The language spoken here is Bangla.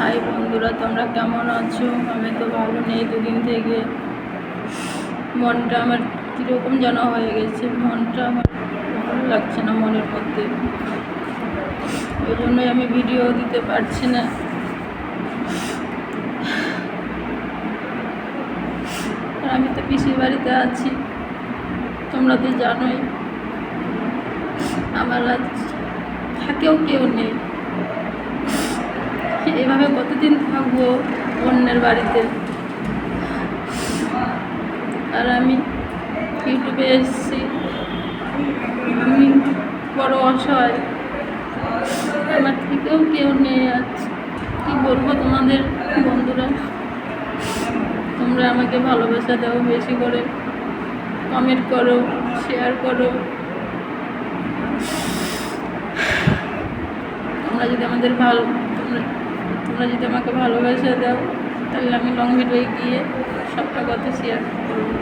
হাই বন্ধুরা, তোমরা কেমন আছো? আমি তো ভালো নেই, দুদিন থেকে মনটা আমার কীরকম যেন হয়ে গেছে। মনটা আমার ভালো লাগছে না মনের মধ্যে, ওই জন্যই আমি ভিডিও দিতে পারছি না। আর আমি তো পিসির বাড়িতে আছি, তোমরা তো জানোই। আমার আজ থাকেও কেউ নেই, এভাবে কতদিন থাকবো অন্যের বাড়িতে? আর আমি ইউটিউবে এসেছি, আমি বড় অসহায়, আমার থেকেও কেউ নেই। আজ কী বলবো তোমাদের বন্ধুরা, তোমরা আমাকে ভালোবাসা দাও, বেশি করে কমেন্ট করো, শেয়ার করো। তোমরা যদি যদি আমাকে ভালোবাসা দাও, তাহলে আমি লং ভিডিওয়ে গিয়ে সবটা কথা শেয়ার করবো।